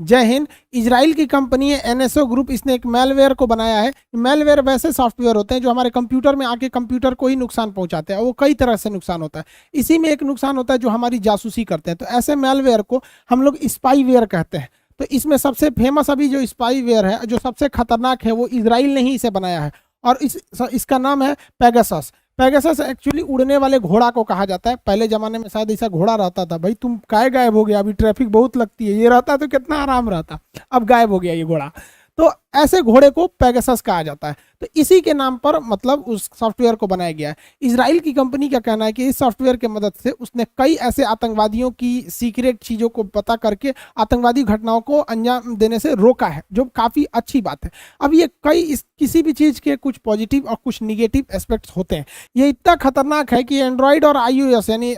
जय हिंद। इजराइल की कंपनी है एनएसओ ग्रुप, इसने एक मेलवेयर को बनाया है। मेलवेयर वैसे सॉफ्टवेयर होते हैं जो हमारे कंप्यूटर में आके कंप्यूटर को ही नुकसान पहुंचाते हैं, वो कई तरह से नुकसान होता है। इसी में एक नुकसान होता है जो हमारी जासूसी करते हैं, तो ऐसे मेलवेयर को हम लोग स्पाईवेयर कहते हैं। तो इसमें सबसे फेमस अभी जो स्पाईवेयर है, जो सबसे खतरनाक है, वो इजराइल ने ही इसे बनाया है और इसका नाम है पेगासस। पेगासस एक्चुअली उड़ने वाले घोड़ा को कहा जाता है। पहले जमाने में शायद ऐसा घोड़ा रहता था, भाई तुम काय गायब हो गया, अभी ट्रैफिक बहुत लगती है, ये रहता तो कितना आराम रहता, अब गायब हो गया ये घोड़ा। तो ऐसे घोड़े को पेगासस कहा जाता है। तो इसी के नाम पर मतलब उस सॉफ्टवेयर को बनाया गया है। इजराइल की कंपनी का कहना है कि इस सॉफ्टवेयर की मदद से उसने कई ऐसे आतंकवादियों की सीक्रेट चीज़ों को पता करके आतंकवादी घटनाओं को अंजाम देने से रोका है, जो काफ़ी अच्छी बात है। अब ये किसी भी चीज़ के कुछ पॉजिटिव और कुछ निगेटिव एस्पेक्ट्स होते हैं। ये इतना खतरनाक है कि एंड्रॉयड और iOS यानी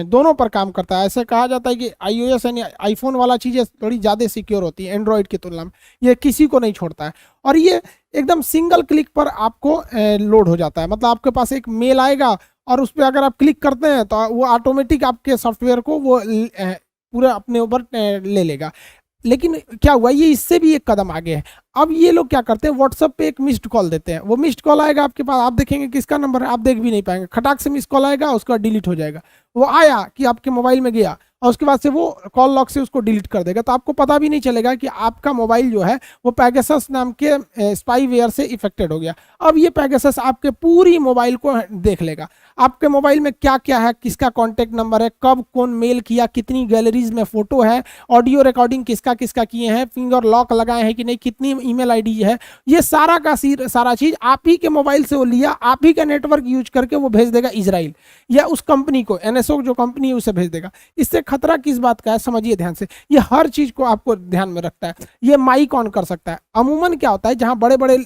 दोनों पर काम करता है। ऐसे कहा जाता है कि iOS यानी आईफोन वाला चीज़ें थोड़ी ज़्यादा सिक्योर होती है एंड्रॉयड की तुलना में, ये किसी को नहीं छोड़ता है। और ये एकदम सिंगल क्लिक पर आपको लोड हो जाता है, मतलब आपके पास एक मेल आएगा और उस पर अगर आप क्लिक करते हैं तो वो ऑटोमेटिक आपके सॉफ्टवेयर को वो पूरा अपने ऊपर ले लेगा। लेकिन क्या हुआ, ये इससे भी एक कदम आगे है। अब ये लोग क्या करते हैं, व्हाट्सएप पे एक मिस्ड कॉल देते हैं। वो मिस्ड कॉल आएगा आपके पास, आप देखेंगे किसका नंबर है, आप देख भी नहीं पाएंगे, खटाक से मिस्ड कॉल आएगा, उसके बाद डिलीट हो जाएगा। वो आया कि आपके मोबाइल में गया और उसके बाद से वो कॉल लॉग से उसको डिलीट कर देगा, तो आपको पता भी नहीं चलेगा कि आपका मोबाइल जो है वो पेगासस नाम के स्पाईवेयर से इफेक्टेड हो गया। अब ये पेगासस आपके पूरी मोबाइल को देख लेगा, आपके मोबाइल में क्या क्या है, किसका कॉन्टैक्ट नंबर है, कब कौन मेल किया, कितनी गैलरीज में फोटो है, ऑडियो रिकॉर्डिंग किसका किसका किए हैं, फिंगर लॉक लगाए हैं कि नहीं, कितनी ईमेल आईडी है, ये सारा का सारा चीज आप ही के मोबाइल से वो लिया, आप ही का नेटवर्क यूज करके वो भेज देगा इजराइल या उस कंपनी को, एनएसओ जो कंपनी है उसे भेज देगा। इससे खतरा किस बात का है, समझिए ध्यान से। ये हर चीज को आपको ध्यान में रखता है। ये माइक ऑन कर सकता है। अमूमन क्या होता है, जहां बड़े बड़े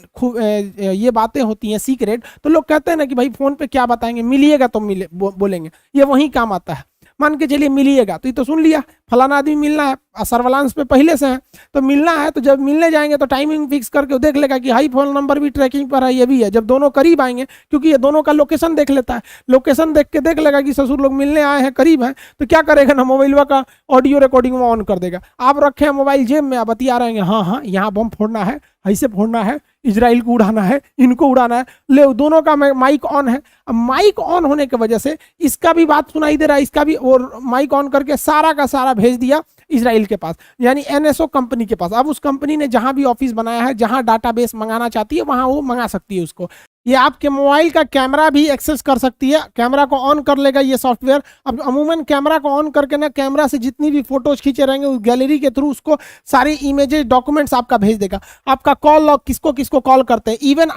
ये बातें होती हैं सीक्रेट, तो लोग कहते हैं ना कि भाई फोन पे क्या बताएंगे, मिलिएगा तो बोलेंगे, ये वही काम आता है। मान के चलिए मिलिएगा, तो ये तो सुन लिया फलाना आदमी मिलना है, सर्विलांस पे पहले से है, तो मिलना है, तो जब मिलने जाएंगे तो टाइमिंग फिक्स करके देख लेगा कि हाई फोन नंबर भी ट्रैकिंग पर है, ये भी है। जब दोनों करीब आएंगे, क्योंकि ये दोनों का लोकेशन देख लेता है, लोकेशन देख के देख लेगा कि ससुर लोग मिलने आए हैं, करीब हैं, तो क्या करेगा ना, मोबाइल का ऑडियो रिकॉर्डिंग में ऑन कर देगा। आप रखे हैं मोबाइल जेब में, आप बतिया रहे हैं, हाँ हाँ यहाँ बम फोड़ना है, ऐसे फोड़ना है, इजराइल को उड़ाना है, इनको उड़ाना है, ले दोनों का माइक ऑन है। अब माइक ऑन होने की वजह से इसका भी बात सुनाई दे रहा है, इसका भी, और माइक ऑन करके सारा का सारा भेज दिया इजराइल के पास, यानी एनएसओ कंपनी के पास। अब उस कंपनी ने जहां भी ऑफिस बनाया है, जहां डाटाबेस मंगाना चाहती है, वहां वो मंगा सकती है उसको। ये आपके मोबाइल का कैमरा भी एक्सेस कर सकती है, कैमरा को ऑन कर लेगा ये सॉफ्टवेयर। अब अमूमन कैमरा को ऑन करके ना, कैमरा से जितनी भी फोटोज खींचे रहेंगे उस गैलरी के थ्रू उसको सारी इमेजेस डॉक्यूमेंट्स आपका भेज देगा। आपका कॉल लॉग, किसको किसको कॉल करते हैं, इवन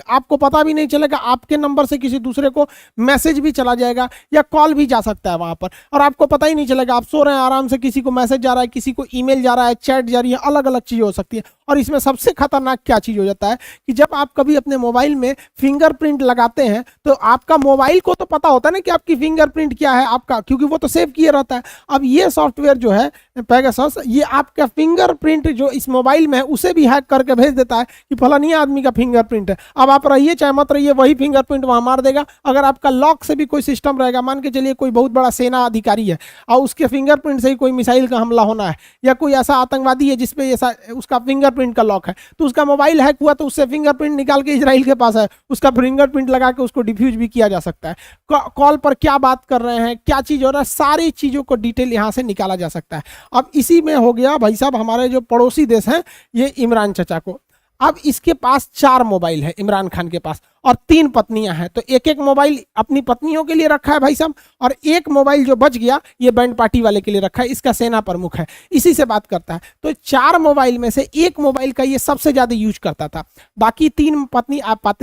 आपको पता भी नहीं चलेगा, आपके नंबर से किसी दूसरे को मैसेज भी चला जाएगा या कॉल भी जा सकता है वहां पर, और आपको पता ही नहीं चलेगा। आप सो रहे हैं आराम से, किसी को मैसेज जा रहा है, किसी को ईमेल जा रहा है, चैट जा रही है, अलग अलग चीजें हो सकती है। और इसमें सबसे खतरनाक क्या चीज हो जाता है कि जब आप कभी अपने मोबाइल में फिंगरप्रिंट लगाते हैं, तो आपका मोबाइल को तो पता होता है ना कि आपकी फिंगरप्रिंट क्या है आपका, क्योंकि वो तो सेव किए रहता है। अब ये सॉफ्टवेयर जो है पेगासस, ये आपका फिंगरप्रिंट जो इस मोबाइल में है उसे भी हैक करके भेज देता है कि फलानी आदमी का फिंगरप्रिंट है। अब आप रहिए चाहे मत रहिए, वही फिंगरप्रिंट वहां मार देगा। अगर आपका लॉक से भी कोई सिस्टम रहेगा, मान के चलिए कोई बहुत बड़ा सेना अधिकारी है और उसके फिंगरप्रिंट से ही कोई मिसाइल का हमला होना है, या कोई ऐसा आतंकवादी है जिसपे ऐसा उसका फिंगरप्रिंट का लॉक है, तो उसका मोबाइल हैक हुआ तो उससे फिंगरप्रिंट निकाल के इजराइल के पास है, उसका फिंगरप्रिंट लगा के उसको डिफ्यूज भी किया जा सकता है। कॉल पर क्या बात कर रहे हैं, क्या चीज हो रहा है, सारी चीजों को डिटेल यहां से निकाला जा सकता है। अब इसी में हो गया भाई साहब, हमारे जो पड़ोसी देश हैं ये इमरान चचा को, अब इसके पास 4 मोबाइल है इमरान खान के पास, और 3 पत्नियां हैं, तो एक एक मोबाइल अपनी पत्नियों के लिए रखा है भाई साहब, और एक मोबाइल जो बच गया ये बैंड पार्टी वाले के लिए रखा है, इसका सेना प्रमुख है, इसी से बात करता है। तो 4 मोबाइल में से एक मोबाइल का ये सबसे ज्यादा यूज करता था, बाकी 3 पत्नी, आप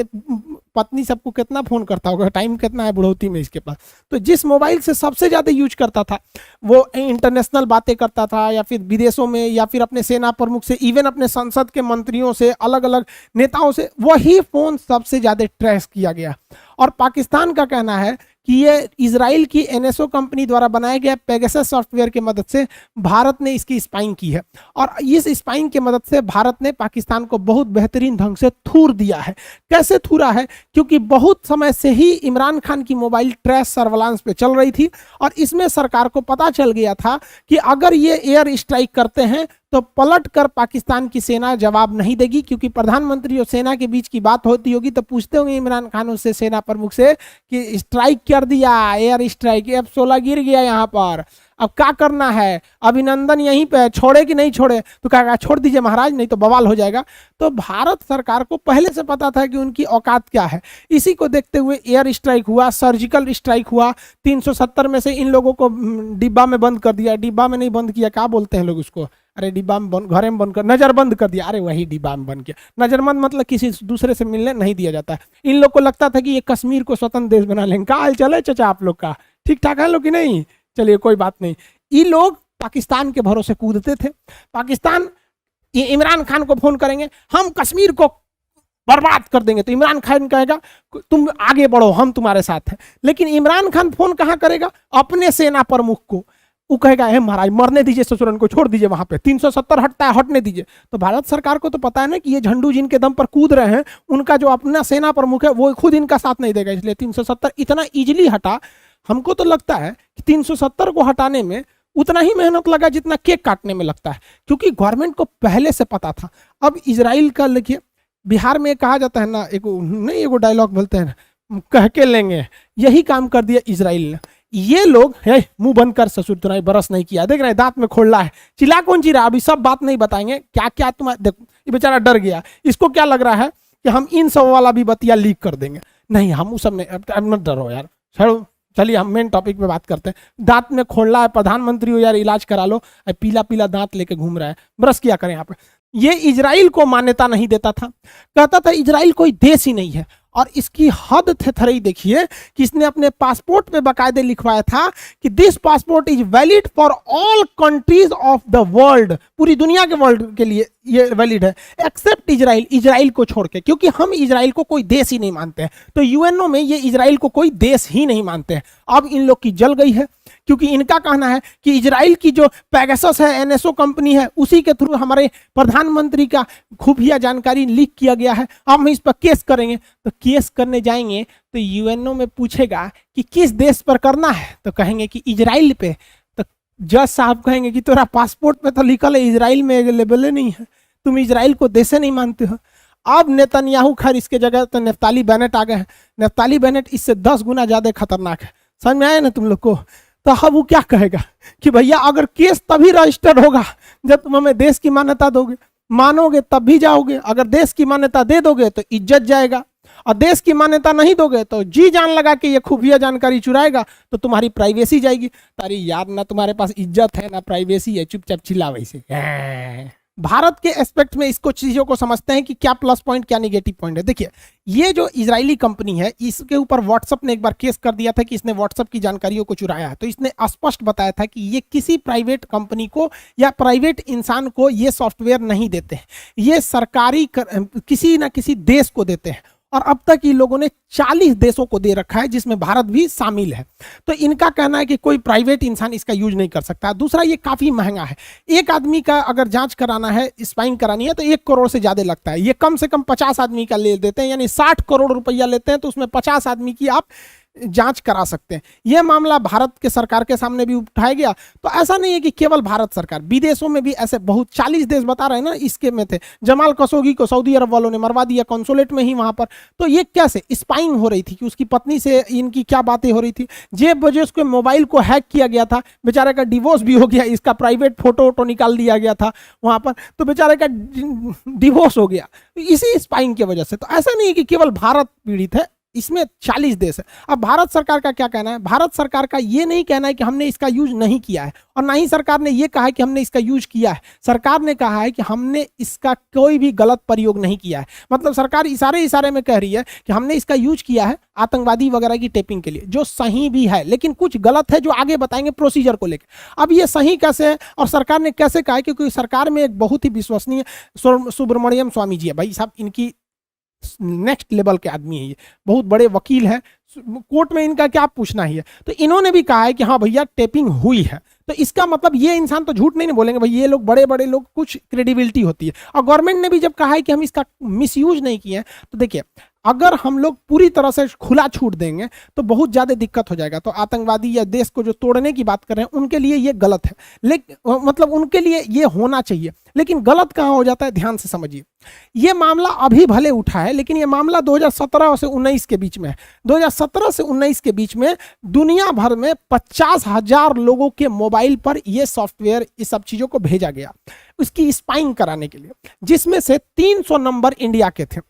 पत्नी सबको कितना फोन करता होगा, टाइम कितना है बुढ़ौती में इसके पास। तो जिस मोबाइल से सबसे ज्यादा यूज करता था वो इंटरनेशनल बातें करता था, या फिर विदेशों में, या फिर अपने सेना प्रमुख से, इवन अपने संसद के मंत्रियों से, अलग अलग नेताओं से, वही फोन सबसे ज्यादा ट्रेस किया गया। और पाकिस्तान का कहना है कि ये इजराइल की एनएसओ कंपनी द्वारा बनाया गया पेगासस सॉफ्टवेयर की मदद से भारत ने इसकी स्पाइंग की है, और इस स्पाइंग की मदद से भारत ने पाकिस्तान को बहुत बेहतरीन ढंग से थूर दिया है। कैसे थूरा है, क्योंकि बहुत समय से ही इमरान खान की मोबाइल ट्रेस सर्विलांस पे चल रही थी, और इसमें सरकार को पता चल गया था कि अगर ये एयर स्ट्राइक करते हैं तो पलट कर पाकिस्तान की सेना जवाब नहीं देगी, क्योंकि प्रधानमंत्री और सेना के बीच की बात होती होगी तो पूछते होंगे इमरान खान उससे, सेना प्रमुख से, कि स्ट्राइक कर दिया, एयर स्ट्राइक, F-16 गिर गया यहाँ पर, अब क्या करना है, अभिनंदन यहीं पे छोड़े कि नहीं छोड़े, तो कहा छोड़ दीजिए महाराज नहीं तो बवाल हो जाएगा। तो भारत सरकार को पहले से पता था कि उनकी औकात क्या है। इसी को देखते हुए एयर स्ट्राइक हुआ, सर्जिकल स्ट्राइक हुआ, 370 में से इन लोगों को डिब्बा में बंद कर दिया, डिब्बा में नहीं बंद किया, क्या बोलते हैं लोग उसको, अरे डिब्बा में बंद, घरे में बंद कर, नजरबंद कर दिया, अरे वही डिब्बा में बंद किया। नजरबंद मतलब किसी दूसरे से मिलने नहीं दिया जाता है। इन लोग को लगता था कि ये कश्मीर को स्वतंत्र देश बना लेंगे। क्या हाल चले चाचा आप लोग का, ठीक ठाक है लोग कि नहीं, चलिए कोई बात नहीं। ये लोग पाकिस्तान के भरोसे कूदते थे। पाकिस्तान ये इमरान खान को फोन करेंगे, हम कश्मीर को बर्बाद कर देंगे, तो इमरान खान कहेगा तुम आगे बढ़ो हम तुम्हारे साथ हैं। लेकिन इमरान खान फोन कहां करेगा, अपने सेना प्रमुख को, वो कहेगा हे महाराज मरने दीजिए ससुरन को, छोड़ दीजिए वहां पे 370 हटता है, हटने दीजिए। तो भारत सरकार को तो पता है ना कि ये झंडू जिनके दम पर कूद रहे हैं, उनका जो अपना सेना प्रमुख है वो खुद इनका साथ नहीं देगा, इसलिए 370 इतना इजिली हटा। हमको तो लगता है कि 370 को हटाने में उतना ही मेहनत लगा जितना केक काटने में लगता है, क्योंकि गवर्नमेंट को पहले से पता था। अब इजराइल का लिखिए, बिहार में कहा जाता है ना, एक नहीं एगो डायलॉग बोलते हैं ना, कह के लेंगे, यही काम कर दिया इजराइल ने। ये लोग है मुंह बंद कर ससुर, तुमने बरस नहीं किया, देख रहे दांत में खोल रहा है, चिल्ला कौन चिल्ला, अभी सब बात नहीं बताएंगे, क्या क्या तुम्हारे देखो, ये बेचारा डर गया, इसको क्या लग रहा है कि हम इन सब वाला भी बतिया लीक कर देंगे। नहीं हम उस सब नहीं, अब मत डरो यार, छोड़ो, चलिए हम मेन टॉपिक पे बात करते हैं। दांत में खोल रहा है, प्रधानमंत्री हो यार, इलाज करा लो, पीला पीला दांत लेके घूम रहा है, ब्रश किया करें यहाँ पे। ये इजराइल को मान्यता नहीं देता था, कहता था इजराइल कोई देश ही नहीं है। और इसकी हद थेथरई देखिए कि इसने अपने पासपोर्ट पे बाकायदे लिखवाया था कि this passport is valid for all countries of the world, पूरी दुनिया के वर्ल्ड के लिए ये वैलिड है, एक्सेप्ट इजराइल, इजराइल को छोड़ के, क्योंकि हम इजराइल को कोई देश ही नहीं मानते हैं। तो यूएनओ में ये इजराइल को कोई देश ही नहीं मानते हैं। अब इन लोग की जल गई है, क्योंकि इनका कहना है कि इजराइल की जो पैगासस है, एनएसओ कंपनी है, उसी के थ्रू हमारे प्रधानमंत्री का खुफिया जानकारी लीक किया गया है, अब हम इस पर केस करेंगे। तो केस करने जाएंगे तो यूएनओ में पूछेगा कि किस देश पर करना है, तो कहेंगे कि इजराइल पे। तो जज साहब कहेंगे कि तेरा पासपोर्ट पे तो लिखल है इजराइल में अवेलेबल नहीं है, तुम इजराइल को देश नहीं मानते हो। अब नेतन्याहू, खैर इसके जगह तो नफ्ताली बेनेट आ गए हैं। नफ्ताली बेनेट इससे 10 गुना ज्यादा खतरनाक है, समझ में आया ना तुम लोग को। तो अब वो क्या कहेगा कि भैया अगर केस तभी रजिस्टर्ड होगा जब तुम हमें देश की मान्यता दोगे, मानोगे तब भी जाओगे, अगर देश की मान्यता दे दोगे तो इज्जत जाएगा, और देश की मान्यता नहीं दोगे तो जी जान लगा के ये खुफिया जानकारी चुराएगा तो तुम्हारी प्राइवेसी जाएगी। तारी यार, ना तुम्हारे पास इज्जत है ना प्राइवेसी है, चुपचाप चिल्ला वैसे। भारत के एस्पेक्ट में इसको चीजों को समझते हैं कि क्या प्लस पॉइंट क्या निगेटिव पॉइंट है। देखिए ये जो इजरायली कंपनी है, इसके ऊपर व्हाट्सएप ने एक बार केस कर दिया था कि इसने व्हाट्सएप की जानकारियों को चुराया है। तो इसने स्पष्ट बताया था कि ये किसी प्राइवेट कंपनी को या प्राइवेट इंसान को ये सॉफ्टवेयर नहीं देते हैं, ये सरकारी किसी ना किसी देश को देते हैं। और अब तक ये लोगों ने 40 देशों को दे रखा है, जिसमें भारत भी शामिल है। तो इनका कहना है कि कोई प्राइवेट इंसान इसका यूज नहीं कर सकता। दूसरा, ये काफी महंगा है। एक आदमी का अगर जांच कराना है, स्पाइंग करानी है, तो 1 करोड़ से ज्यादा लगता है। ये कम से कम 50 आदमी का ले देते हैं, यानी 60 करोड़ रुपया लेते हैं, तो उसमें 50 आदमी की आप जांच करा सकते हैं। यह मामला भारत के सरकार के सामने भी उठाया गया। तो ऐसा नहीं है कि केवल भारत सरकार, विदेशों में भी ऐसे बहुत 40 देश बता रहे हैं ना, इसके में थे। जमाल खशोगी को सऊदी अरब वालों ने मरवा दिया कॉन्सुलेट में ही वहां पर। तो ये कैसे स्पाइंग हो रही थी कि उसकी पत्नी से इनकी क्या बातें हो रही थी। जेब बेजोस के मोबाइल को हैक किया गया था, बेचारे का डिवोर्स भी हो गया, इसका प्राइवेट फोटो वोटो निकाल दिया गया था वहां पर, तो बेचारे का डिवोर्स हो गया इसी स्पाइंग की वजह से। तो ऐसा नहीं है कि केवल भारत पीड़ित है, इसमें 40 देश है। अब भारत सरकार का क्या कहना है? भारत सरकार का ये नहीं कहना है कि हमने इसका यूज नहीं किया है, और ना ही सरकार ने ये कहा है कि हमने इसका यूज किया है। सरकार ने कहा है कि हमने इसका कोई भी गलत प्रयोग नहीं किया है। मतलब सरकार इशारे में कह रही है कि हमने इसका यूज किया है आतंकवादी वगैरह की टेपिंग के लिए, जो सही भी है, लेकिन कुछ गलत है जो आगे बताएंगे प्रोसीजर को लेकर। अब ये सही कैसे है और सरकार ने कैसे कहा है? क्योंकि सरकार में एक बहुत ही विश्वसनीय सुब्रमण्यम स्वामी जी है। भाई साहब इनकी नेक्स्ट लेवल के आदमी है, ये बहुत बड़े वकील हैं, कोर्ट में इनका क्या पूछना ही है। तो इन्होंने भी कहा है कि हाँ भैया टेपिंग हुई है। तो इसका मतलब ये इंसान तो झूठ नहीं बोलेंगे भाई, ये लोग बड़े बड़े लोग, कुछ क्रेडिबिलिटी होती है। और गवर्नमेंट ने भी जब कहा है कि हम इसका मिसयूज नहीं किए, तो देखिए अगर हम लोग पूरी तरह से खुला छूट देंगे तो बहुत ज़्यादा दिक्कत हो जाएगा। तो आतंकवादी या देश को जो तोड़ने की बात कर रहे हैं उनके लिए ये गलत है, लेकिन मतलब उनके लिए ये होना चाहिए, लेकिन गलत कहाँ हो जाता है, ध्यान से समझिए। ये मामला अभी भले उठा है, लेकिन ये मामला 2017 से 19 के बीच में है। 2017 से 19 के बीच में दुनिया भर में 50,000 लोगों के मोबाइल पर ये सॉफ्टवेयर इस सब चीज़ों को भेजा गया उसकी स्पाइंग कराने के लिए, जिसमें से 300 नंबर इंडिया के थे।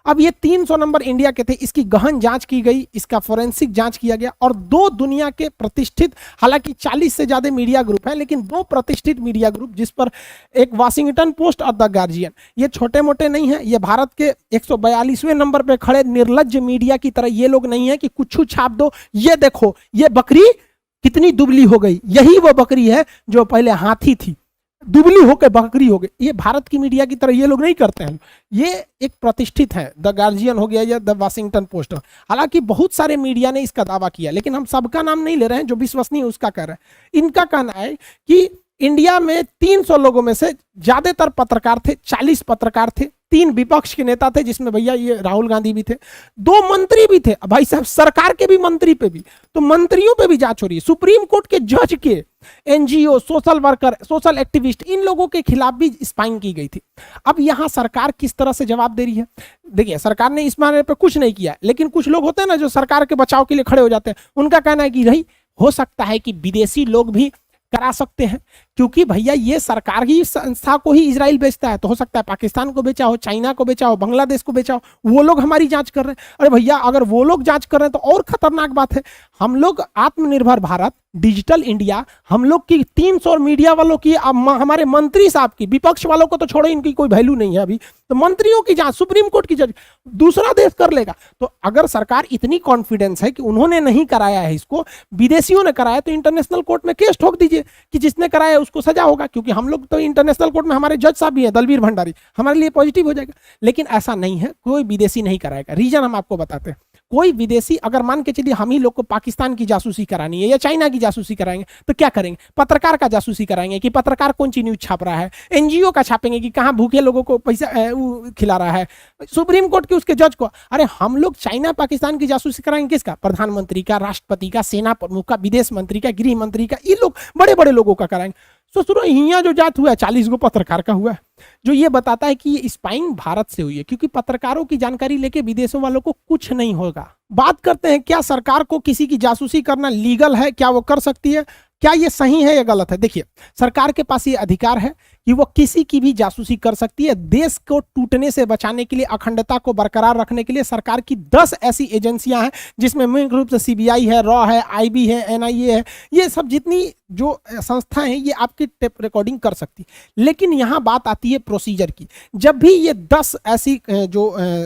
अब ये 300 नंबर इंडिया के थे, इसकी गहन जांच की गई, इसका फोरेंसिक जांच किया गया और 2 दुनिया के प्रतिष्ठित, हालांकि 40 से ज्यादा मीडिया ग्रुप है, लेकिन 2 प्रतिष्ठित मीडिया ग्रुप, जिस पर एक वाशिंगटन पोस्ट और द गार्जियन, ये छोटे मोटे नहीं है, ये भारत के 142वें नंबर पे खड़े निर्लज्ज मीडिया की तरह ये लोग नहीं है कि कुछ छाप दो, ये देखो ये बकरी कितनी दुबली हो गई, यही वो बकरी है जो पहले हाथी थी, दुबली होकर बकरी हो गई। ये भारत की मीडिया की तरह ये लोग नहीं करते हैं, ये एक प्रतिष्ठित है, द गार्जियन हो गया या द वाशिंगटन पोस्ट। हालांकि बहुत सारे मीडिया ने इसका दावा किया, लेकिन हम सबका नाम नहीं ले रहे हैं, जो विश्वसनीय उसका कह रहे हैं। इनका कहना है कि इंडिया में 300 लोगों में से ज्यादातर पत्रकार थे, 40 पत्रकार थे, 3 विपक्ष के नेता थे, जिसमें भैया ये राहुल गांधी भी थे, 2 मंत्री भी थे, भाई साहब सरकार के भी मंत्री पे भी, तो मंत्रियों पे भी जांच हो रही है, सुप्रीम कोर्ट के जज के, NGO, social worker, social activist, इन लोगों के खिलाफ भी स्पाइंग की गई थी। अब यहां सरकार किस तरह से जवाब दे रही है, देखिए सरकार ने इस मामले पे कुछ नहीं किया, लेकिन कुछ लोग होते हैं ना जो सरकार के बचाव के लिए खड़े हो जाते हैं, उनका कहना है कि नहीं हो सकता है कि विदेशी लोग भी करा सकते हैं, क्योंकि भैया ये सरकार की संस्था को ही इजराइल बेचता है, तो हो सकता है पाकिस्तान को बेचा हो, चाइना को बेचा हो, बांग्लादेश को बेचा हो, वो लोग हमारी जांच कर रहे हैं। अरे भैया अगर वो लोग जांच कर रहे हैं तो और खतरनाक बात है, हम लोग आत्मनिर्भर भारत, डिजिटल इंडिया, हम लोग की 300 मीडिया वालों की, हमारे मंत्री साहब की, विपक्ष वालों को तो छोड़ो, इनकी कोई वैल्यू नहीं है अभी, तो मंत्रियों की जांच सुप्रीम कोर्ट की जज दूसरा देश कर लेगा। तो अगर सरकार इतनी कॉन्फिडेंस है कि उन्होंने नहीं कराया है इसको, विदेशियों ने कराया, तो इंटरनेशनल कोर्ट में केस ठोक दीजिए कि जिसने कराया उसको सजा होगा, क्योंकि हम लोग तो इंटरनेशनल कोर्ट में हमारे जज साहब भी हैं, दलवीर भंडारी, हमारे लिए पॉजिटिव हो जाएगा। लेकिन ऐसा नहीं है, कोई विदेशी नहीं कराएगा। रीजन हम आपको बताते हैं, कोई विदेशी, अगर मान के चलिए हम ही लोग को पाकिस्तान की जासूसी करानी है या चाइना की जासूसी कराएंगे, तो क्या करेंगे, पत्रकार का जासूसी कराएंगे कि पत्रकार कौन सी न्यूज छाप रहा है, एनजीओ का छापेंगे कि कहां भूखे लोगों को पैसा खिला रहा है, सुप्रीम कोर्ट के उसके जज को। अरे हम लोग चाइना पाकिस्तान की जासूसी कराएंगे किसका, प्रधानमंत्री का, राष्ट्रपति का, सेना प्रमुख का, विदेश मंत्री का, गृह मंत्री का, ये लोग बड़े बड़े लोगों का कराएंगे। तो सुनो, यहाँ जो जात हुआ है 40 गो पत्रकार का हुआ है, जो ये बताता है कि ये स्पाइंग भारत से हुई है, क्योंकि पत्रकारों की जानकारी लेके विदेशों वालों को कुछ नहीं होगा। बात करते हैं, क्या सरकार को किसी की जासूसी करना लीगल है, क्या वो कर सकती है, क्या ये सही है या गलत है? देखिए, सरकार के पास ये अधिकार है कि वो किसी की भी जासूसी कर सकती है। देश को टूटने से बचाने के लिए, अखंडता को बरकरार रखने के लिए सरकार की 10 ऐसी एजेंसियां हैं, जिसमें मुख्य रूप से सीबीआई है, रॉ है, आईबी है, एनआईए है, ये सब जितनी जो संस्थाएं हैं ये आपकी टेप रिकॉर्डिंग कर सकती। लेकिन यहां बात आती है प्रोसीजर की। जब भी ये 10 ऐसी जो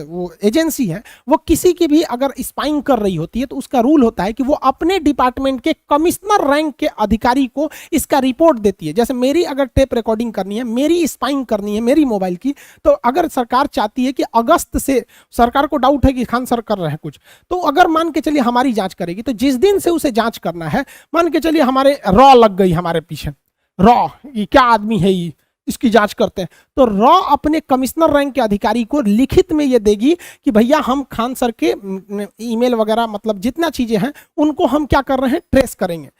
वो एजेंसी है वो किसी की भी अगर स्पाइंग कर रही होती है, तो उसका रूल होता है कि वो अपने डिपार्टमेंट के कमिश्नर रैंक के अधिकारी को इसका रिपोर्ट देती है। जैसे मेरी अगर टेप रिकॉर्डिंग करनी है, मेरी स्पाइंग करनी है मेरी मोबाइल की, तो अगर सरकार चाहती है कि अगस्त से, सरकार को डाउट है कि खान सर कर रहे हैं कुछ, तो अगर मान के चलिए हमारी जांच करेगी, तो जिस दिन से उसे जांच करना है, मान के चलिए हमारे रॉ लग गई हमारे पीछे, रॉ ये क्या आदमी है, ये इसकी जांच करते हैं, तो रॉ अपने कमिश्नर रैंक के अधिकारी को लिखित में ये देगी कि भैया हम खान सर के ईमेल वगैरह, मतलब जितना चीजें हैं उनको हम क्या कर रहे हैं, ट्रेस करेंगे।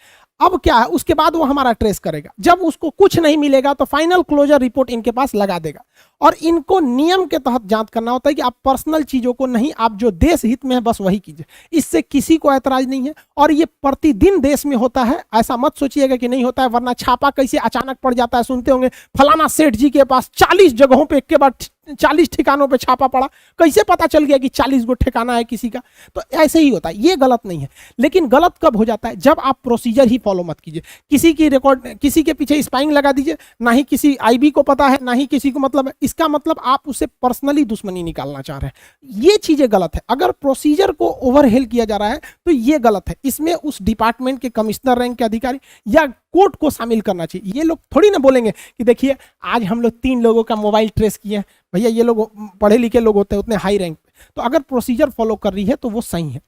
अब क्या है, उसके बाद वो हमारा ट्रेस करेगा। जब उसको कुछ नहीं मिलेगा तो फाइनल क्लोजर रिपोर्ट इनके पास लगा देगा। और इनको नियम के तहत जांच करना होता है कि आप पर्सनल चीजों को नहीं, आप जो देश हित में है बस वही कीजिए, इससे किसी को ऐतराज नहीं है। और ये प्रतिदिन देश में होता है, ऐसा मत सोचिएगा कि नहीं होता है, वरना छापा कैसे अचानक पड़ जाता है। सुनते होंगे फलाना सेठ जी के पास 40 जगहों पे एक के बाद 40 ठिकानों पे छापा पड़ा, कैसे पता चल गया कि 40 गो ठिकाना है किसी का? तो ऐसे ही होता है, ये गलत नहीं है। लेकिन गलत कब हो जाता है, जब आप प्रोसीजर ही फॉलो मत कीजिए। किसी की रिकॉर्ड, किसी के पीछे स्पाइंग लगा दीजिए, ना ही किसी आईबी को पता है, ना ही किसी को मतलब है, इसका मतलब आप उससे पर्सनली दुश्मनी निकालना चाह रहे हैं। ये चीजें गलत है। अगर प्रोसीजर को ओवरहेल किया जा रहा है तो ये गलत है। इसमें उस डिपार्टमेंट के कमिश्नर रैंक के अधिकारी या कोर्ट को शामिल करना चाहिए। ये लोग थोड़ी ना बोलेंगे कि देखिए आज हम लोग 3 लोगों का मोबाइल ट्रेस किए हैं, भैया ये लोग पढ़े लिखे लोग होते हैं उतने हाई रैंक पे। तो अगर प्रोसीजर फॉलो कर रही है तो वो सही है,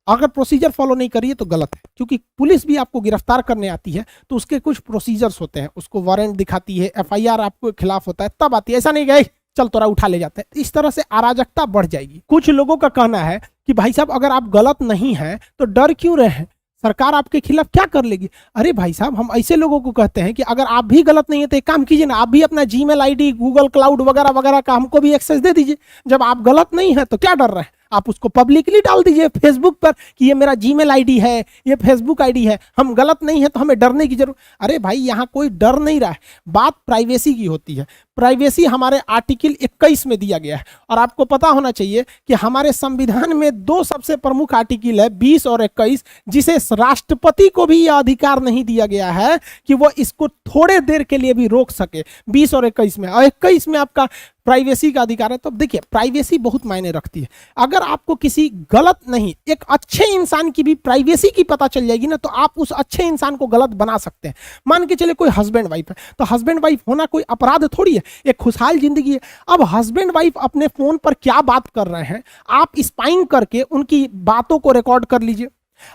अगर प्रोसीजर फॉलो नहीं करिए तो गलत है। क्योंकि पुलिस भी आपको गिरफ्तार करने आती है तो उसके कुछ प्रोसीजर्स होते हैं, उसको वारंट दिखाती है, एफआईआर आपके खिलाफ होता है, तब आती है। ऐसा नहीं गए चल तोरा उठा ले जाते हैं। इस तरह से अराजकता बढ़ जाएगी। कुछ लोगों का कहना है कि भाई साहब अगर आप गलत नहीं हैं तो डर क्यों रहे हैं, सरकार आपके खिलाफ क्या कर लेगी। अरे भाई साहब, हम ऐसे लोगों को कहते हैं कि अगर आप भी गलत नहीं है तो एक काम कीजिए ना, आप भी अपना जीमेल आईडी, गूगल क्लाउड वगैरह वगैरह का हमको भी एक्सेस दे दीजिए। जब आप गलत नहीं है तो क्या डर रहे हैं, आप उसको पब्लिकली डाल दीजिए फेसबुक पर कि ये मेरा जीमेल आईडी है, ये फेसबुक आईडी है, हम गलत नहीं है तो हमें डरने की जरूरत। अरे भाई, यहाँ कोई डर नहीं रहा है, बात प्राइवेसी की होती है। प्राइवेसी हमारे आर्टिकल 21 में दिया गया है, और आपको पता होना चाहिए कि हमारे संविधान में दो सबसे प्रमुख आर्टिकल है, 20 और 21, जिसे राष्ट्रपति को भी यह अधिकार नहीं दिया गया है कि वो इसको थोड़े देर के लिए भी रोक सके। 20 और 21 में, और 21 में आपका प्राइवेसी का अधिकार है। तो देखिए, प्राइवेसी बहुत मायने रखती है। अगर आपको किसी गलत नहीं, एक अच्छे इंसान की भी प्राइवेसी की पता चल जाएगी ना, तो आप उस अच्छे इंसान को गलत बना सकते हैं। मान के चले कोई हस्बैंड वाइफ है, तो हस्बैंड वाइफ होना कोई अपराध थोड़ी है, एक खुशहाल जिंदगी है। अब हस्बैंड वाइफ अपने फोन पर क्या बात कर रहे हैं, आप स्पाइंग करके उनकी बातों को रिकॉर्ड कर लीजिए।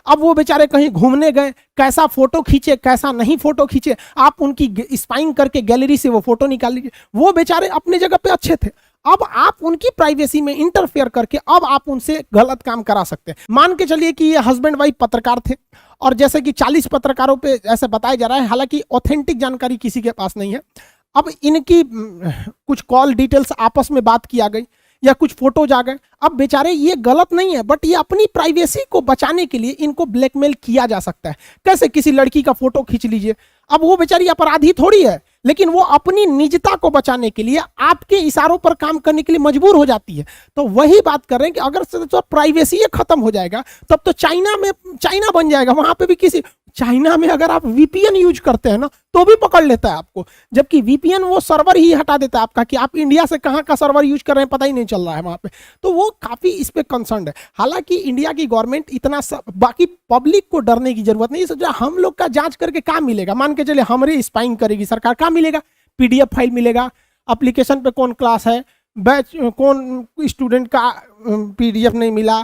अब वो बेचारे कहीं घूमने गए, कैसा फोटो खींचे कैसा नहीं फोटो खींचे, आप उनकी स्पाइंग करके गैलरी से वो फोटो निकाल लीजिए। वो बेचारे अपने जगह पे अच्छे थे, अब आप उनकी प्राइवेसी में इंटरफेयर करके अब आप उनसे गलत काम करा सकते हैं। मान के चलिए कि ये हस्बैंड वाइफ पत्रकार थे, और जैसे कि 40 पत्रकारों पे ऐसे बताया जा रहा है, हालांकि ऑथेंटिक जानकारी किसी के पास नहीं है। अब इनकी कुछ कॉल डिटेल्स आपस में बात की आ गई, या कुछ फोटोज आ गए। अब बेचारे ये गलत नहीं है, बट ये अपनी प्राइवेसी को बचाने के लिए इनको ब्लैकमेल किया जा सकता है। कैसे, किसी लड़की का फोटो खींच लीजिए, अब वो बेचारी अपराधी थोड़ी है, लेकिन वो अपनी निजता को बचाने के लिए आपके इशारों पर काम करने के लिए मजबूर हो जाती है। तो वही बात कर रहे हैं कि अगर तो प्राइवेसी खत्म हो जाएगा, तब तो चाइना बन जाएगा। वहां पे भी किसी चाइना में अगर आप वीपीएन यूज करते हैं ना, तो भी पकड़ लेता है आपको, जबकि वीपीएन वो सर्वर ही हटा देता है आपका, कि आप इंडिया से कहां का सर्वर यूज कर रहे हैं पता ही नहीं चल रहा है वहां पे। तो वो काफी इस पे कंसर्न है। हालांकि इंडिया की गवर्नमेंट इतना बाकी पब्लिक को डरने की जरूरत नहीं है। हम लोग का जांच करके क्या मिलेगा, मान के चले हमारी स्पाइंग करेगी सरकार, क्या मिलेगा, पीडीएफ फाइल मिलेगा, एप्लीकेशन पे कौन क्लास है, बैच कौन स्टूडेंट का पीडीएफ नहीं मिला,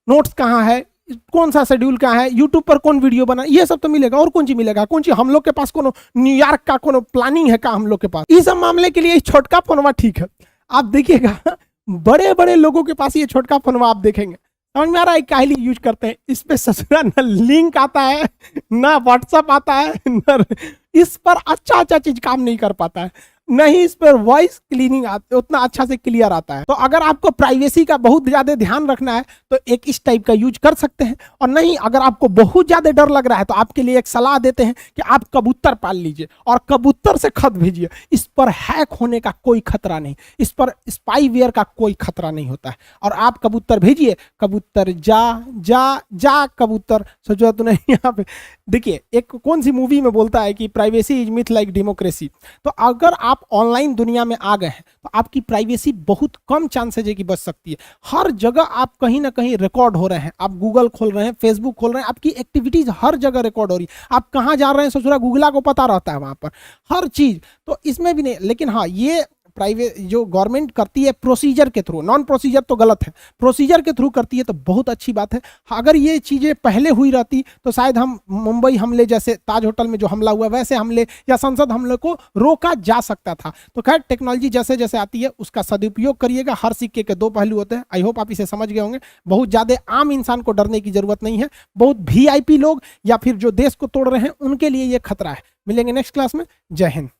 नोट्स कहाँ है, कौन सा शेड्यूल क्या है, यूट्यूब पर कौन वीडियो बना, ये सब तो मिलेगा। और कौन चीज मिलेगा, कौन चीज हम लोग के पास कोनो न्यूयॉर्क का कोनो प्लानिंग है का हम लोग के पास। इस सब मामले के लिए छोटका फोनवा ठीक है। आप देखिएगा बड़े बड़े लोगों के पास ये छोटका फोनवा आप देखेंगे, समझ में आ रहा है क्या लिए यूज करते हैं। इस पे ससुरा ना लिंक आता है, ना व्हाट्सएप आता है, ना इस पर अच्छा चीज काम नहीं कर पाता है, नहीं इस पर वॉइस क्लीनिंग उतना अच्छा से क्लियर आता है। तो अगर आपको प्राइवेसी का बहुत ज्यादा ध्यान रखना है तो एक इस टाइप का यूज कर सकते हैं, और नहीं अगर आपको बहुत ज्यादा डर लग रहा है तो आपके लिए एक सलाह देते हैं कि आप कबूतर पाल लीजिए और कबूतर से खत भेजिए। इस पर हैक होने का कोई खतरा नहीं, इस पर स्पाईवेयर का कोई खतरा नहीं होता है। और आप कबूतर भेजिए, कबूतर जा जा जा कबूतर, सोचो तो नहीं। यहाँ पे देखिए एक कौन सी मूवी में बोलता है कि privacy is myth like democracy. तो अगर आप ऑनलाइन दुनिया में आ गए हैं तो आपकी प्राइवेसी बहुत कम चांसेज है कि बच सकती है। हर जगह आप कहीं ना कहीं रिकॉर्ड हो रहे हैं, आप गूगल खोल रहे हैं, फेसबुक खोल रहे हैं, आपकी एक्टिविटीज हर जगह रिकॉर्ड हो रही है। आप कहाँ जा रहे हैं ससुरा गूगला को पता रहता है वहां पर हर चीज। तो इसमें भी नहीं, लेकिन हाँ ये प्राइवेट जो गवर्नमेंट करती है प्रोसीजर के थ्रू, नॉन प्रोसीजर तो गलत है, प्रोसीजर के थ्रू करती है तो बहुत अच्छी बात है। अगर ये चीजें पहले हुई रहती तो शायद हम मुंबई हमले जैसे ताज होटल में जो हमला हुआ वैसे हमले या संसद हमले को रोका जा सकता था। तो खैर टेक्नोलॉजी जैसे जैसे आती है उसका सदुपयोग करिएगा। हर सिक्के के दो पहलू होते हैं। आई होप आप इसे समझ गए होंगे। बहुत ज्यादा आम इंसान को डरने की जरूरत नहीं है, बहुत वीआईपी लोग या फिर जो देश को तोड़ रहे हैं उनके लिए ये खतरा है। मिलेंगे नेक्स्ट क्लास में। जय हिंद।